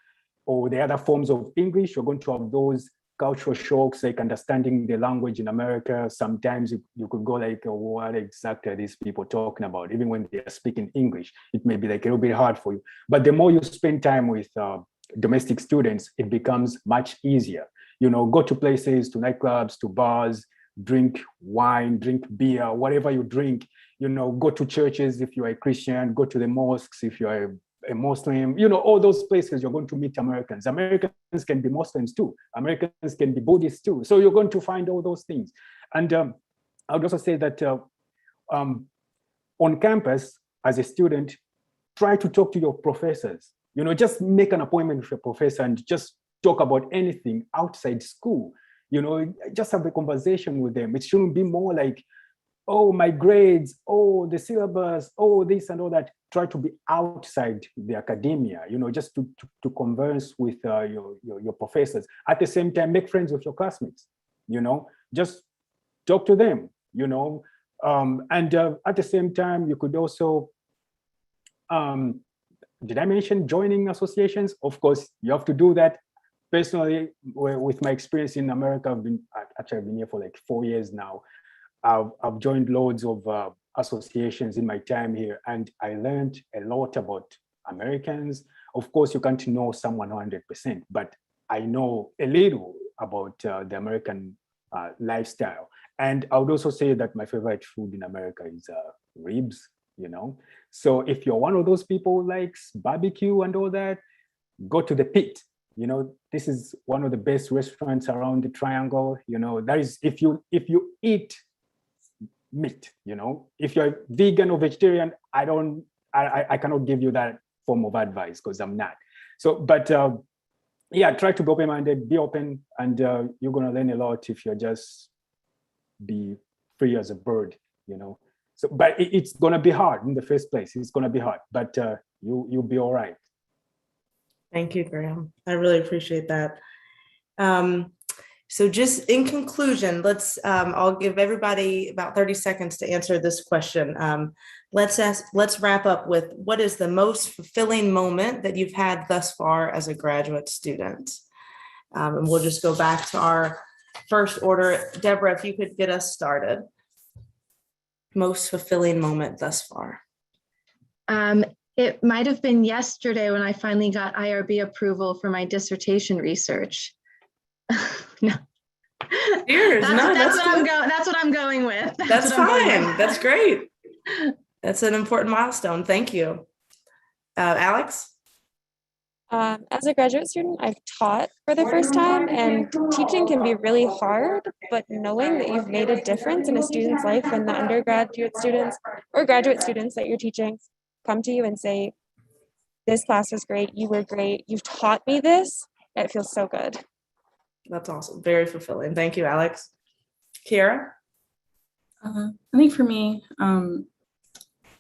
or the other forms of English. You're going to have those cultural shocks, like understanding the language in America. Sometimes you could go like, oh, what exactly are these people talking about? Even when they're speaking English, it may be like a little bit hard for you. But the more you spend time with domestic students, it becomes much easier. Go to places, to nightclubs, to bars, drink wine, drink beer, whatever you drink, go to churches if you're a Christian, go to the mosques if you're a Muslim, all those places you're going to meet Americans. Americans can be Muslims too. Americans can be Buddhists too. So you're going to find all those things. And I would also say that on campus, as a student, try to talk to your professors. Just make an appointment with your professor and just talk about anything outside school. Just have a conversation with them. It shouldn't be more like, oh, my grades, oh, the syllabus, oh, this and all that. Try to be outside the academia, just to converse with your professors. At the same time, make friends with your classmates, just talk to them, and at the same time, you could also, did I mention joining associations? Of course, you have to do that. Personally, with my experience in America, I've been here for like 4 years now. I've joined loads of associations in my time here, and I learned a lot about Americans. Of course, you can't know someone 100%, but I know a little about the American lifestyle. And I would also say that my favorite food in America is ribs, So if you're one of those people who likes barbecue and all that, go to the Pit. This is one of the best restaurants around the Triangle. That is, if you eat meat, if you're vegan or vegetarian, I cannot give you that form of advice because I'm not. So, but yeah, try to be open-minded, be open, and you're gonna learn a lot if you're just be free as a bird, So, but it's gonna be hard in the first place. It's gonna be hard, but you'll be all right. Thank you, Graham. I really appreciate that. So just in conclusion, I'll give everybody about 30 seconds to answer this question. Let's wrap up with, what is the most fulfilling moment that you've had thus far as a graduate student? And we'll just go back to our first order. Deborah, if you could get us started. Most fulfilling moment thus far. It might have been yesterday when I finally got IRB approval for my dissertation research. No. That's what I'm going with. That's fine. That's great. That's an important milestone. Thank you. Alex? As a graduate student, I've taught for the first time, and teaching can be really hard, but knowing that you've made a difference in a student's life when the undergraduate students or graduate students that you're teaching come to you and say, this class was great, you were great, you've taught me this, it feels so good. That's awesome. Very fulfilling. Thank you, Alex. Kiara? I think for me,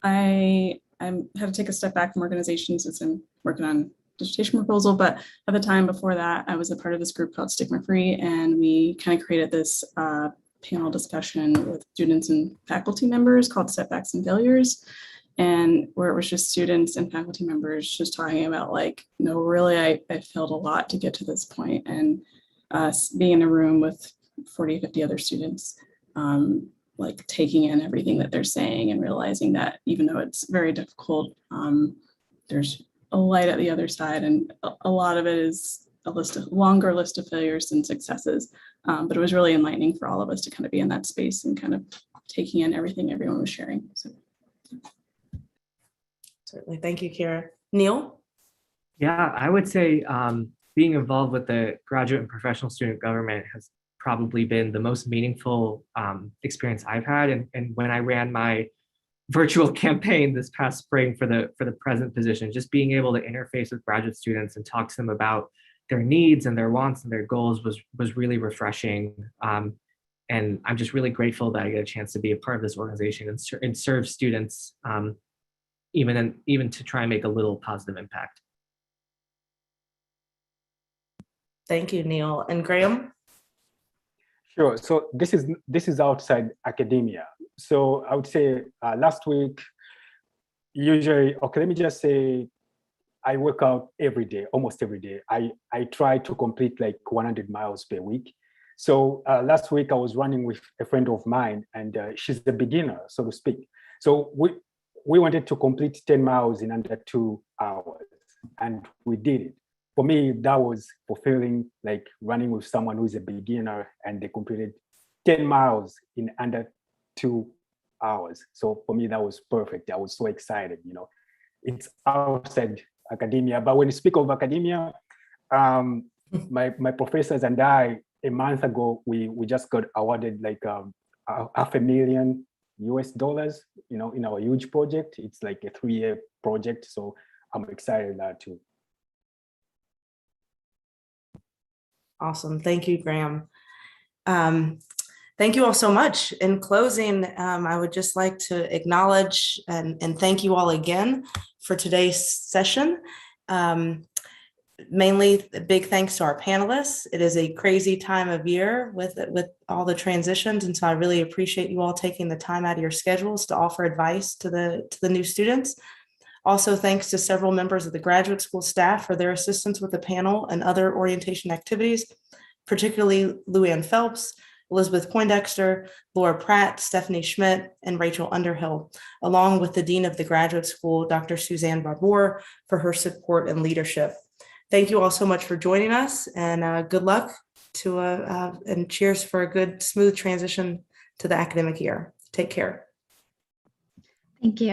I had to take a step back from organization since I'm working on dissertation proposal, but at the time before that, I was a part of this group called Stigma Free, and we kind of created this panel discussion with students and faculty members called Setbacks and Failures, and where it was just students and faculty members just talking about like, no, really, I failed a lot to get to this point, and being in a room with 40, 50 other students, like taking in everything that they're saying and realizing that even though it's very difficult, there's a light at the other side, and a lot of it is a longer list of failures than successes. But it was really enlightening for all of us to kind of be in that space and kind of taking in everything everyone was sharing. So. Certainly. Thank you, Kiara. Neil? Yeah, I would say being involved with the graduate and professional student government has probably been the most meaningful experience I've had. And when I ran my virtual campaign this past spring for the present position, just being able to interface with graduate students and talk to them about their needs and their wants and their goals was really refreshing. And I'm just really grateful that I get a chance to be a part of this organization and serve students, even to try and make a little positive impact. Thank you, Neil. And Graham? Sure. So this is outside academia. So I would say last week, usually, okay, let me just say I work out every day, almost every day. I try to complete like 100 miles per week. So last week I was running with a friend of mine, and she's a beginner, so to speak. So we wanted to complete 10 miles in under 2 hours, and we did it. For me, that was fulfilling, like running with someone who's a beginner, and they completed 10 miles in under 2 hours. So for me, that was perfect. I was so excited. It's outside academia, but when you speak of academia, my professors and I, a month ago, we just got awarded like $500,000 in our huge project. It's like a 3-year project, so I'm excited about that too. Awesome. Thank you, Graham. Thank you all so much. In closing, I would just like to acknowledge and thank you all again for today's session. Mainly a big thanks to our panelists. It is a crazy time of year with all the transitions. And so I really appreciate you all taking the time out of your schedules to offer advice to the new students. Also, thanks to several members of the graduate school staff for their assistance with the panel and other orientation activities, particularly Luann Phelps, Elizabeth Poindexter, Laura Pratt, Stephanie Schmidt, and Rachel Underhill, along with the Dean of the Graduate School, Dr. Suzanne Barbour, for her support and leadership. Thank you all so much for joining us, and good luck and cheers for a good, smooth transition to the academic year. Take care. Thank you.